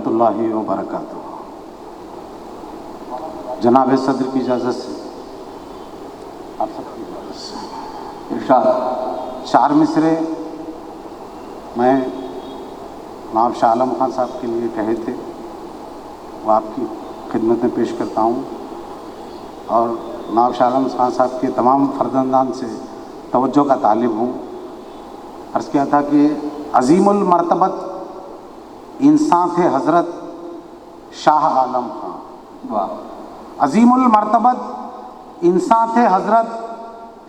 रहमतुल्लाहि व बरकातुहू। जनाब सदर की इजाज़त से आप सबकी इजाज़त से इरशाद 4 मिसरे मैं नवाब शाह आलम खान साहब के लिए कहे थे, वो आपकी खिदमत में पेश करता हूँ। और नवाब शाह आलम खान साहब के तमाम फर्जंदान से तवज्जो का तालिब हूँ। अर्ज़ किया था कि अज़ीमुल मर्तबत इंसान थे हज़रत शाह आलम खान। वाह। अज़ीमुल मर्तबत इंसान थे हज़रत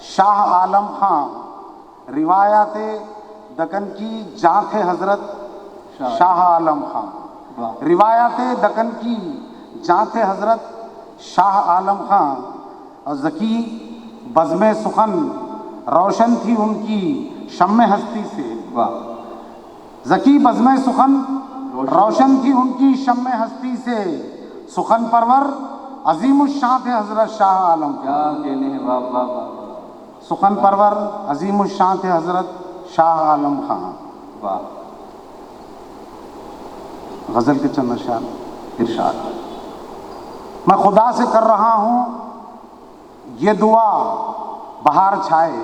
शाह आलम खान। रिवायात दक्कन की जाँ थे हज़रत शाह आलम खान। रिवायात दक्कन की जाँ थे हज़रत शाह आलम खान। और ज़की बज़्म सुखन रोशन थी उनकी शम्मे हस्ती से। वाह। ज़की बज़्म सुखन रोशन थी उनकी शम्मे हस्ती से। सुखन परवर अज़ीमुश्शान थे हज़रत शाह आलम। क्या कहने हैं, वाह वाह वाह। सुखन परवर अज़ीमुश्शान थे हज़रत शाह आलम खान। वाह। गज़ल के चंद अशआर इरशाद। मैं खुदा से कर रहा हूँ ये दुआ बहार छाए।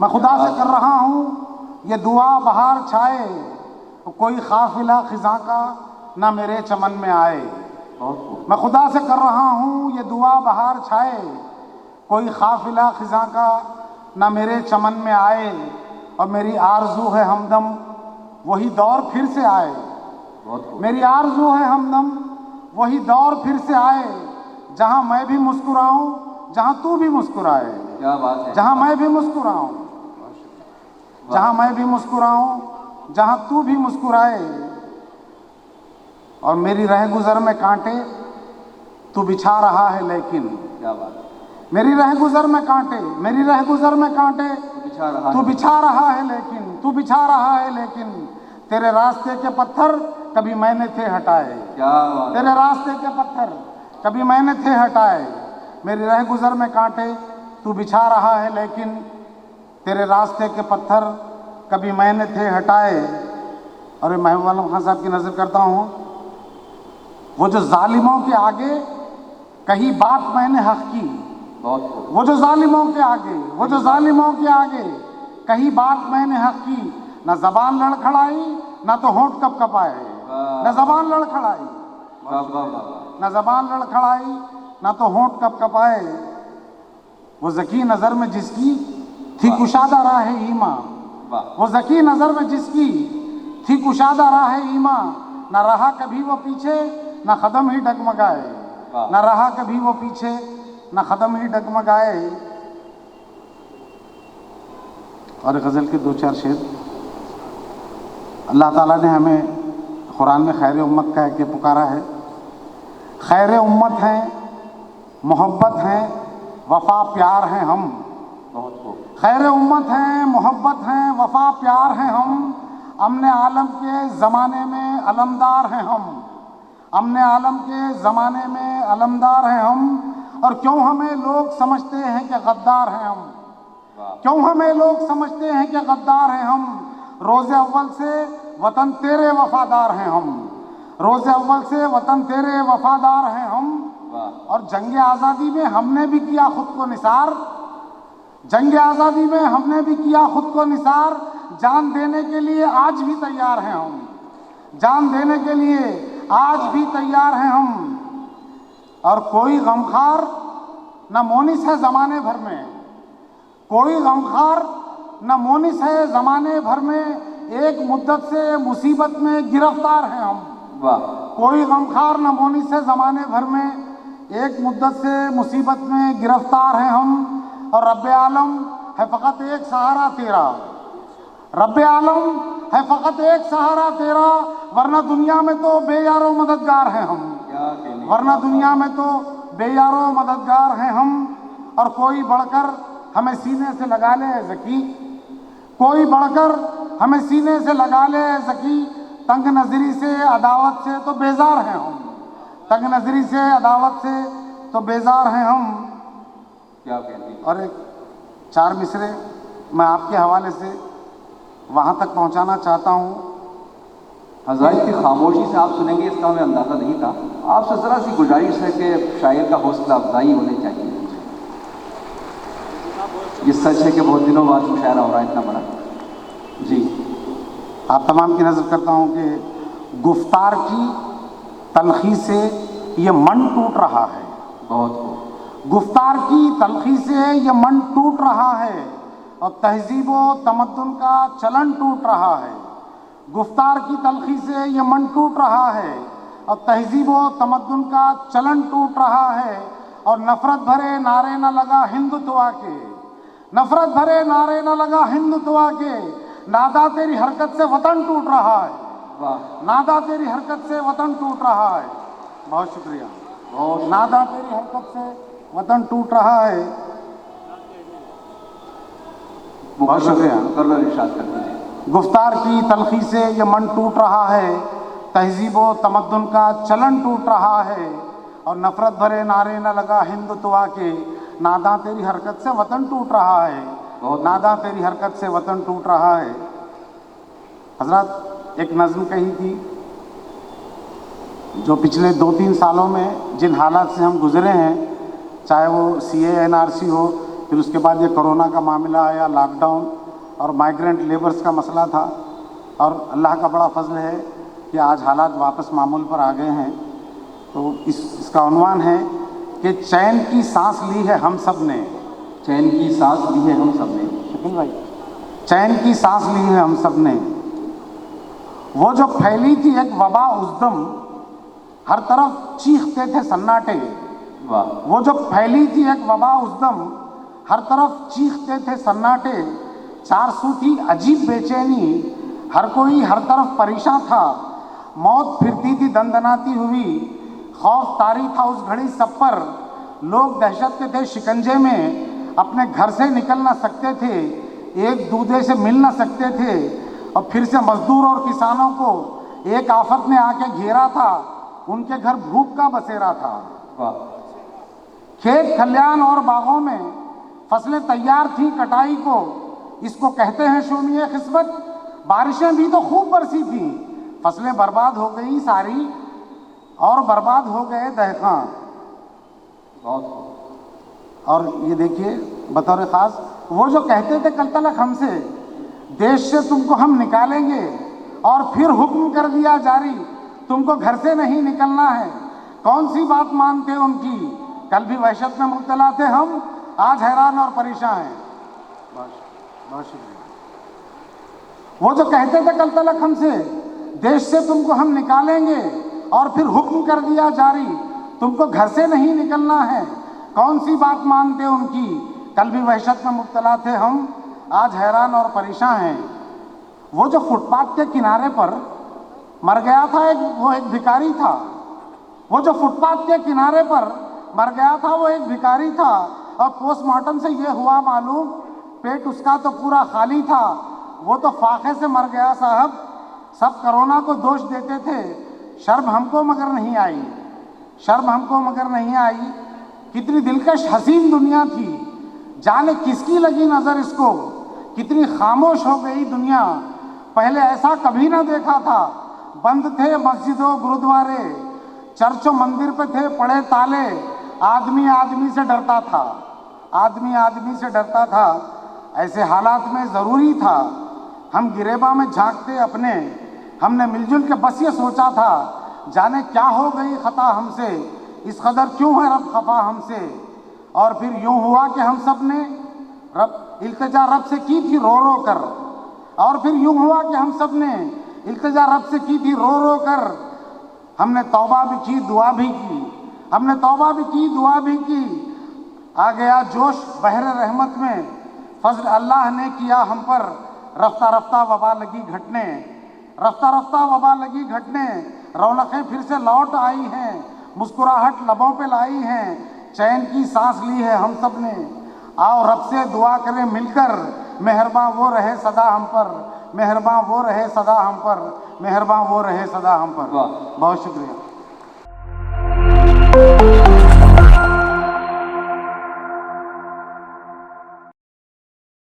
मैं खुदा से कर रहा हूँ ये दुआ बहार छाए। कोई काफिला खिज़ां का ना मेरे चमन में आए। मैं खुदा से कर रहा हूँ ये दुआ बहार छाए। कोई काफिला खिज़ां का ना मेरे चमन में आए। और मेरी आरज़ू है हमदम वही दौर फिर से आए। मेरी आरज़ू है हमदम वही दौर फिर से आए। जहाँ मैं भी मुस्कुराऊँ जहाँ तू भी मुस्कुराए। क्या बात है। जहाँ मैं भी मुस्कुराऊँ जहाँ मैं भी मुस्कुराऊँ जहाँ तू भी मुस्कुराए। और मेरी रह गुज़र में कांटे तू बिछा रहा है लेकिन। क्या बात है। मेरी रह गुज़र में कांटे, मेरी रह गुज़र में कांटे तू बिछा रहा है लेकिन, तू बिछा रहा है लेकिन। तेरे रास्ते के पत्थर कभी मैंने थे हटाए। क्या बात। तेरे रास्ते के पत्थर कभी मैंने थे हटाए। मेरी रह गुज़र में कांटे तू बिछा रहा है लेकिन। तेरे रास्ते के पत्थर कभी मैंने थे हटाए। और महबूब आलम खान साहब की नज़र करता हूँ। वो जो जालिमों के आगे कही बात मैंने हक़ की। वो जो जालिमों के आगे, वो जो जालिमों के आगे कही बात मैंने हक़ की। न ज़बान लड़खड़ाई न तो होंठ कपकपाए। न ज़बान लड़खड़ाई न ज़बान लड़खड़ाई न तो होंठ कपकपाए। वो ज़की नज़र में जिसकी थी कुशादा राह ईमा। वो ज़की नज़र में जिसकी थी कुशादा राह ईमा। न रहा कभी वो पीछे न कदम ही डगमगाए। न रहा कभी वो पीछे न कदम ही डगमगाए। और गज़ल के 2-4 शेर। अल्लाह ताला ने हमें कुरान में खैर उम्मत कह के पुकारा है। खैर उम्मत हैं, मोहब्बत हैं, वफ़ा प्यार हैं हम। खैर उम्मत हैं, मोहब्बत हैं, वफ़ा प्यार हैं हम। अमने आलम के ज़माने में अलमदार हैं हम। अमने आलम के ज़माने में अलमदार हैं हम। और क्यों हमें लोग समझते हैं कि गद्दार हैं हम। क्यों हमें लोग समझते हैं कि गद्दार हैं हम। रोज़े अव्वल से वतन तेरे वफ़ादार हैं हम। रोज़े अव्वल से वतन तेरे वफ़ादार हैं हम। और जंग आज़ादी में हमने भी किया खुद को निसार। जंग आज़ादी में हमने भी किया खुद को निसार। जान देने के लिए आज भी तैयार हैं हम। जान देने के लिए आज भी तैयार हैं हम। और कोई गमखार न मोनिस है ज़माने भर में। कोई गमखार न मोनिस है ज़माने भर में। एक मुद्दत से मुसीबत में गिरफ्तार हैं हम। वाह। कोई गमखार न मोनिस है ज़माने भर में। एक मुद्दत से मुसीबत में गिरफ्तार हैं हम। और रब्बे आलम है फ़कत एक सहारा तेरा। रब्बे आलम है फ़कत एक सहारा तेरा। वरना दुनिया में तो बेयारो मददगार हैं हम। वरना दुनिया में तो बेयारो मददगार हैं हम। और कोई बढ़कर हमें सीने से लगा ले ज़की। कोई बढ़कर हमें सीने से लगा ले ज़की। तंग नज़री से अदावत से तो बेजार हैं हम। तंग नज़री से अदावत से तो बेजार हैं हम। क्या कहते हैं। और एक 4 मिसरे मैं आपके हवाले से वहाँ तक पहुँचाना चाहता हूँ हज़रात की खामोशी से आप सुनेंगे इसका हमें अंदाज़ा नहीं था। आपसे ज़रा सी गुजारिश है कि शायर का हौसला अफजाई होनी चाहिए। ये सच है कि बहुत दिनों बाद मुशायरा हो रहा है इतना बड़ा। जी, आप तमाम की नज़र करता हूँ कि गुफ्तार की तलखी से ये मन टूट रहा है। बहुत खूब। गुफ्तार की तलखी से ये मन टूट रहा है और तहजीब व तमद्दुन का चलन टूट रहा है। गुफ्तार की तलखी से ये मन टूट रहा है और तहजीब व तमद्दुन का चलन टूट रहा है और नफ़रत भरे नारे न लगा हिंदुत्वा के, नफ़रत भरे नारे न लगा हिंदुत्वा के, नादा तेरी हरकत से वतन टूट रहा है। वाह, नादा तेरी हरकत से वतन टूट रहा है। बहुत शुक्रिया। बहुत नादा तेरी हरकत से वतन टूट रहा है। बहुत शुक्रिया। मुकर्रर इरशाद कर दीजिए। गुफ्तार की तलखी से ये मन टूट रहा है, तहजीब व तमद्दुन का चलन टूट रहा है और नफ़रत भरे नारे न लगा हिंदुत्वा के, नादा तेरी हरकत से वतन टूट रहा है। नादा तेरी हरकत से वतन टूट रहा है। हजरत एक नज़्म कही थी जो पिछले 2-3 सालों में जिन हालात से हम गुज़रे हैं, चाहे वो CA NRC हो, फिर उसके बाद ये कोरोना का मामला आया, लॉकडाउन और माइग्रेंट लेबर्स का मसला था, और अल्लाह का बड़ा फजल है कि आज हालात वापस मामूल पर आ गए हैं। तो इसका उन्वान है कि चैन की सांस ली है हम सब ने। चैन की सांस ली है हम सब ने। शकील भाई, चैन की सांस ली है हम सब ने। वो जो फैली थी एक वबा उस हर तरफ चीखते थे सन्नाटे। वाह, वो जो फैली थी एक वबा उस हर तरफ चीखते थे सन्नाटे। चारसू थी अजीब बेचैनी, हर कोई हर तरफ परेशान था। मौत फिरती थी दंदनाती हुई, खौफ तारी था उस घड़ी सब पर। लोग दहशत के थे शिकंजे में, अपने घर से निकल ना सकते थे, एक दूसरे से मिल ना सकते थे। और फिर से मजदूर और किसानों को एक आफत ने आके घेरा था, उनके घर भूख का बसेरा था। वाह, खेत खलियान और बागों में फसलें तैयार थी कटाई को, इसको कहते हैं शून्य किस्मत। बारिशें भी तो खूब बरसी थी, फसलें बर्बाद हो गई सारी और बर्बाद हो गए दहकां। बहुत। और ये देखिए बतौर ख़ास वो जो कहते थे कल तलक हमसे, देश से तुमको हम निकालेंगे, और फिर हुक्म कर दिया जारी, तुमको घर से नहीं निकलना है। कौन सी बात मानते उनकी, कल भी वहशत में मुब्तला थे हम, आज हैरान और परेशान हैं। बहुत शुक्रिया। वो जो कहते थे कल तलक हमसे, देश से तुमको हम निकालेंगे, और फिर हुक्म कर दिया जारी, तुमको घर से नहीं निकलना है। कौन सी बात मानते उनकी, कल भी वहशत में मुब्तला थे हम, आज हैरान और परेशान हैं। वो जो फुटपाथ के किनारे पर मर गया था वो एक भिखारी था। वो जो फुटपाथ के किनारे पर मर गया था वो एक भिखारी था, और पोस्टमार्टम से ये हुआ मालूम पेट उसका तो पूरा खाली था। वो तो फाके से मर गया साहब, सब कोरोना को दोष देते थे, शर्म हमको मगर नहीं आई, शर्म हमको मगर नहीं आई। कितनी दिलकश हसीन दुनिया थी, जाने किसकी लगी नज़र इसको, कितनी खामोश हो गई दुनिया। पहले ऐसा कभी ना देखा था, बंद थे मस्जिदों गुरुद्वारे, चर्चों मंदिर पे थे पड़े ताले। आदमी आदमी से डरता था, आदमी आदमी से डरता था। ऐसे हालात में ज़रूरी था हम गिरेबा में झांकते अपने। हमने मिलजुल के बस ये सोचा था, जाने क्या हो गई खता हमसे, इस कदर क्यों है रब खफा हमसे। और फिर यूँ हुआ कि हम सब ने रब इल्तिजा रब से की थी रो रो कर, और फिर यूँ हुआ कि हम सब ने इल्तिजा रब से की थी रो रो कर। हमने तौबा भी की दुआ भी की, हमने तौबा भी की दुआ भी की। आ गया जोश बहरे रहमत में, फजल अल्लाह ने किया हम पर। रफ्ता रफ्ता वबा लगी घटने, रफ्ता रफ्ता वबा लगी घटने। रौनकें फिर से लौट आई हैं, मुस्कुराहट लबों पे लाई हैं, चैन की सांस ली है हम सब ने। आओ रब से दुआ करें मिलकर, मेहरबान वो रहे सदा हम पर, मेहरबान वो रहे सदा हम पर, मेहरबान वो रहे सदा हम पर। बहुत शुक्रिया।